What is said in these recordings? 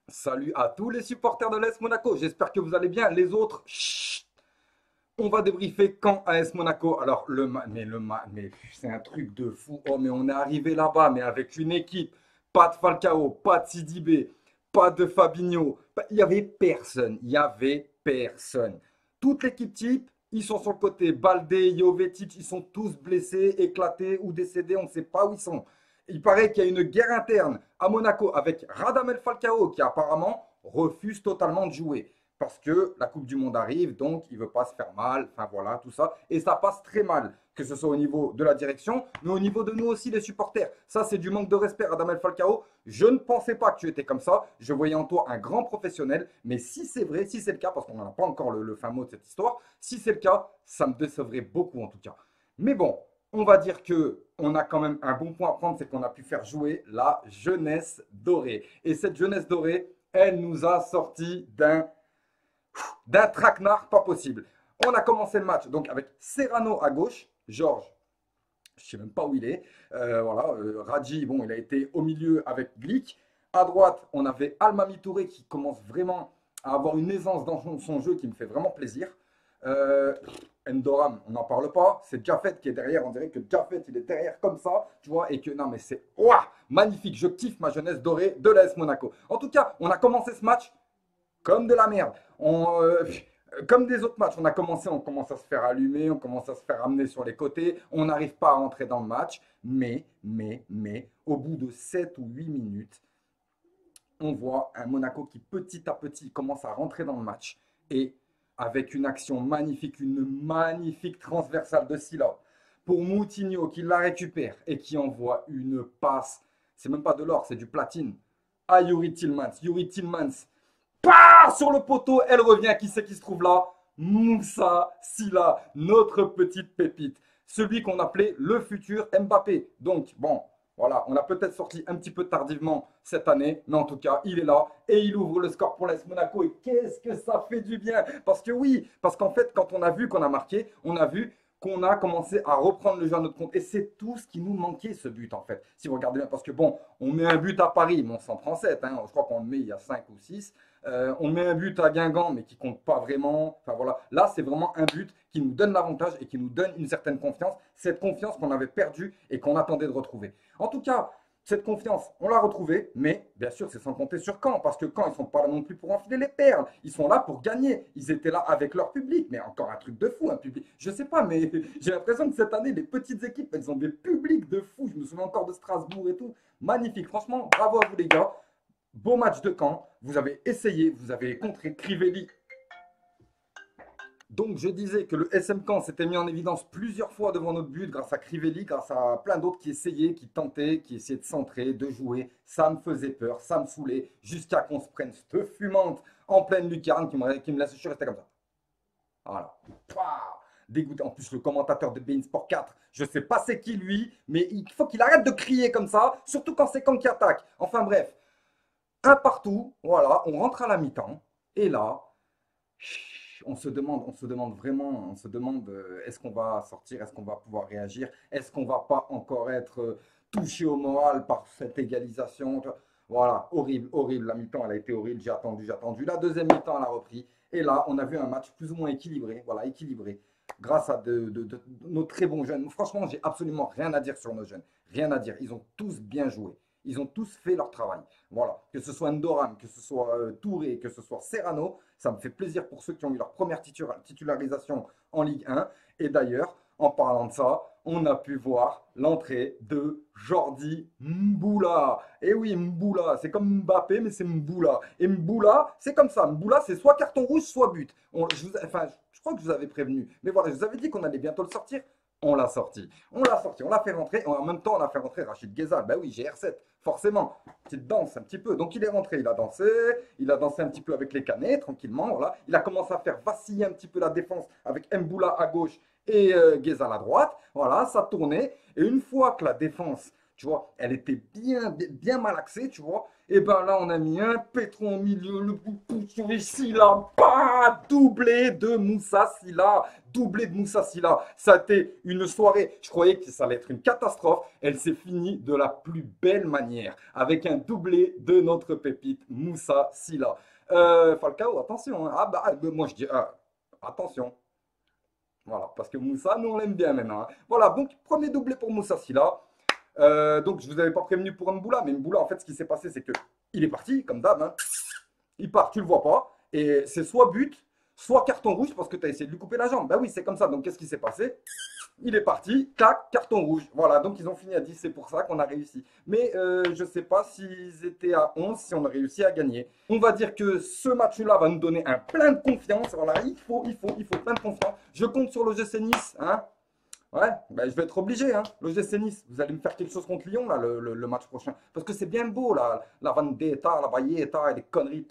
Salut à tous les supporters de l'AS Monaco. J'espère que vous allez bien. Les autres, chut, on va débriefer quand AS Monaco. Alors, mais c'est un truc de fou. Oh, mais on est arrivé là-bas, mais avec une équipe. Pas de Falcao, pas de Sidibé, pas de Fabinho. Il y avait personne. Il y avait personne. Toute l'équipe type, ils sont sur le côté. Baldé, Jovetic, ils sont tous blessés, éclatés ou décédés. On ne sait pas où ils sont. Il paraît qu'il y a une guerre interne à Monaco avec Radamel Falcao qui apparemment refuse totalement de jouer parce que la Coupe du Monde arrive, donc il ne veut pas se faire mal, enfin voilà, tout ça. Et ça passe très mal, que ce soit au niveau de la direction, mais au niveau de nous aussi, les supporters. Ça, c'est du manque de respect, Radamel Falcao. Je ne pensais pas que tu étais comme ça. Je voyais en toi un grand professionnel, mais si c'est vrai, si c'est le cas, parce qu'on n'en a pas encore le fin mot de cette histoire, si c'est le cas, ça me décevrait beaucoup en tout cas. Mais bon, on va dire que on a quand même un bon point à prendre, c'est qu'on a pu faire jouer la jeunesse dorée. Et cette jeunesse dorée, elle nous a sorti d'un traquenard pas possible. On a commencé le match donc avec Serrano à gauche, Georges, je ne sais même pas où il est. Voilà, Radji, bon, il a été au milieu avec Glick. À droite, on avait Almami Touré qui commence vraiment à avoir une aisance dans son jeu qui me fait vraiment plaisir. Euh, Endoram, on n'en parle pas. C'est Jaffet qui est derrière. On dirait que Jaffet, il est derrière comme ça, tu vois. Et que non, mais c'est ouah, magnifique. Je kiffe ma jeunesse dorée de l'AS Monaco. En tout cas, on a commencé ce match comme de la merde. Comme des autres matchs, on commence à se faire allumer, on commence à se faire amener sur les côtés, on n'arrive pas à rentrer dans le match, mais, au bout de 7 ou 8 minutes, on voit un Monaco qui petit à petit commence à rentrer dans le match et avec une action magnifique, une magnifique transversale de Silla pour Moutinho qui la récupère et qui envoie une passe, c'est même pas de l'or, c'est du platine, à Yuri Tillmans. Yuri Tillmans part sur le poteau, elle revient. Qui c'est qui se trouve là? Moussa Silla, notre petite pépite. Celui qu'on appelait le futur Mbappé. Donc, bon, voilà, on a peut-être sorti un petit peu tardivement cette année, mais en tout cas, il est là et il ouvre le score pour l'AS Monaco. Et qu'est-ce que ça fait du bien? Parce que oui, parce qu'en fait, quand on a vu qu'on a marqué, on a vu qu'on a commencé à reprendre le jeu à notre compte. Et c'est tout ce qui nous manquait, ce but, en fait. Si vous regardez bien, parce que bon, on met un but à Paris, mais on s'en prend 7. Hein, je crois qu'on le met il y a 5 ou 6. On met un but à Guingamp, mais qui compte pas vraiment. Enfin voilà, là c'est vraiment un but qui nous donne l'avantage et qui nous donne une certaine confiance. Cette confiance qu'on avait perdue et qu'on attendait de retrouver. En tout cas, cette confiance, on l'a retrouvée, mais bien sûr, c'est sans compter sur Caen, parce que Caen, ils ne sont pas là non plus pour enfiler les perles. Ils sont là pour gagner. Ils étaient là avec leur public, mais encore un truc de fou, un public. Je sais pas, mais j'ai l'impression que cette année, les petites équipes, elles ont des publics de fou. Je me souviens encore de Strasbourg et tout. Magnifique. Franchement, bravo à vous les gars. Beau match de Caen. Vous avez essayé, vous avez contré Crivelli. Donc je disais que le SM Caen s'était mis en évidence plusieurs fois devant notre but grâce à Crivelli, grâce à plein d'autres qui essayaient, qui tentaient, qui essayaient de centrer, de jouer. Ça me faisait peur, ça me saoulait, jusqu'à qu'on se prenne cette fumante en pleine lucarne qui me laisse, je suis resté comme ça. Voilà. Pouah, dégoûté. En plus, le commentateur de Bein Sport 4, je sais pas c'est qui lui, mais il faut qu'il arrête de crier comme ça, surtout quand c'est Caen qui attaque. Enfin bref, un partout, voilà, on rentre à la mi-temps, et là, on se demande vraiment, on se demande est-ce qu'on va sortir, est-ce qu'on va pouvoir réagir, est-ce qu'on va pas encore être touché au moral par cette égalisation. Voilà, horrible, horrible. La mi-temps, elle a été horrible. J'ai attendu, j'ai attendu. La deuxième mi-temps, elle a repris. Et là, on a vu un match plus ou moins équilibré. Voilà, équilibré. Grâce à de nos très bons jeunes. Franchement, j'ai absolument rien à dire sur nos jeunes. Rien à dire. Ils ont tous bien joué. Ils ont tous fait leur travail. Voilà. Que ce soit Ndoram, que ce soit Touré, que ce soit Serrano, ça me fait plaisir pour ceux qui ont eu leur première titularisation en Ligue 1. Et d'ailleurs, en parlant de ça, on a pu voir l'entrée de Jordi Mboula. Et oui, Mboula, c'est comme Mbappé, mais c'est Mboula. Et Mboula, c'est comme ça. Mboula, c'est soit carton rouge, soit but. Je crois que je vous avais prévenu. Mais voilà, je vous avais dit qu'on allait bientôt le sortir. On l'a sorti. On l'a sorti, on l'a fait rentrer. Et en même temps, on a fait rentrer Rachid Ghezal. Ben oui, GR7, forcément. Petite danse un petit peu. Donc il est rentré, il a dansé un petit peu avec les canets, tranquillement. Voilà. Il a commencé à faire vaciller un petit peu la défense avec Mboula à gauche et Ghezal à droite. Voilà, ça tournait. Et une fois que la défense, tu vois, elle était bien malaxée, tu vois, et ben là, on a mis un pétron au milieu, le coup ici, là, bam! doublé de Moussa Sylla. Doublé de Moussa Sylla. Ça a été une soirée, je croyais que ça allait être une catastrophe. Elle s'est finie de la plus belle manière, avec un doublé de notre pépite Moussa Sylla. Falcao, attention, hein. Ah bah, moi je dis, attention. Voilà, parce que Moussa, nous on l'aime bien maintenant, hein. Voilà, donc premier doublé pour Moussa Sylla. Donc je vous avais pas prévenu pour Mboula, mais Mboula, en fait, ce qui s'est passé, c'est que il est parti, comme d'hab, hein. Il part, tu le vois pas, et c'est soit but, soit carton rouge parce que tu as essayé de lui couper la jambe. Ben oui, c'est comme ça. Donc qu'est-ce qui s'est passé? Il est parti, clac, carton rouge. Voilà, donc ils ont fini à 10, c'est pour ça qu'on a réussi. Mais je ne sais pas s'ils étaient à 11, si on a réussi à gagner. On va dire que ce match-là va nous donner un plein de confiance. Voilà, il faut plein de confiance. Je compte sur l'OGC Nice, hein. Ouais, ben, je vais être obligé, hein. L'OGC Nice, vous allez me faire quelque chose contre Lyon, là, le match prochain. Parce que c'est bien beau, là, la Vendetta, la Bayetta et les conneries,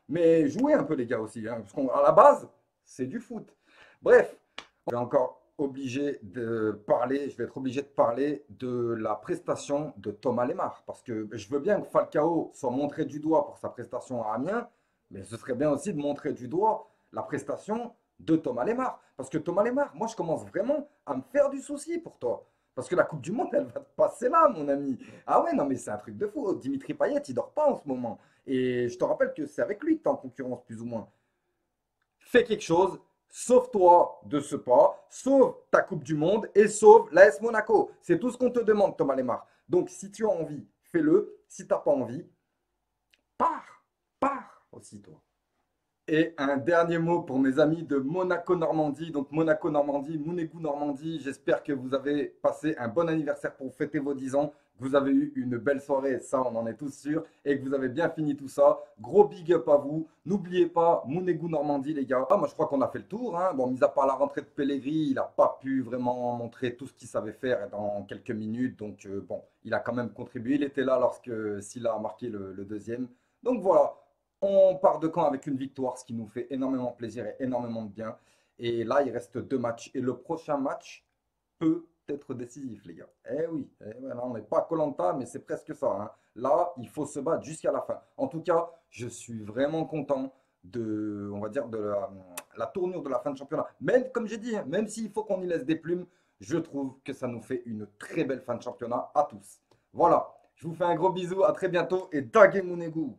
mais jouez un peu, les gars, aussi, hein, parce qu'à la base, c'est du foot. Bref, je vais encore obligé de parler, je vais être obligé de parler de la prestation de Thomas Lemar. Parce que je veux bien que Falcao soit montré du doigt pour sa prestation à Amiens, mais ce serait bien aussi de montrer du doigt la prestation de Thomas Lemar. Parce que Thomas Lemar, moi je commence vraiment à me faire du souci pour toi. Parce que la Coupe du Monde, elle va te passer là, mon ami. Ah ouais, non, mais c'est un truc de fou. Dimitri Payet, il dort pas en ce moment. Et je te rappelle que c'est avec lui que tu es en concurrence, plus ou moins. Fais quelque chose, sauve-toi de ce pas, sauve ta Coupe du Monde et sauve l'AS Monaco. C'est tout ce qu'on te demande, Thomas Lemar. Donc, si tu as envie, fais-le. Si tu n'as pas envie, pars aussi, toi. Et un dernier mot pour mes amis de Monaco-Normandie. Donc Monaco-Normandie, Mounégou-Normandie. J'espère que vous avez passé un bon anniversaire pour fêter vos 10 ans. Que vous avez eu une belle soirée, ça on en est tous sûrs. Et que vous avez bien fini tout ça. Gros big up à vous. N'oubliez pas Mounégou-Normandie les gars. Ah, moi je crois qu'on a fait le tour, hein. Bon, mis à part la rentrée de Pellegrini, il n'a pas pu vraiment montrer tout ce qu'il savait faire dans quelques minutes. Donc bon, il a quand même contribué. Il était là lorsque Sylla a marqué le deuxième. Donc voilà. On part de camp avec une victoire, ce qui nous fait énormément plaisir et énormément de bien. Et là, il reste 2 matchs. Et le prochain match peut être décisif, les gars. Eh oui, là, on n'est pas à koh, mais c'est presque ça, hein. Là, il faut se battre jusqu'à la fin. En tout cas, je suis vraiment content de, on va dire, de la tournure de la fin de championnat. Même, comme j'ai dit, hein, même s'il faut qu'on y laisse des plumes, je trouve que ça nous fait une très belle fin de championnat à tous. Voilà, je vous fais un gros bisou, à très bientôt et daguez mon égout.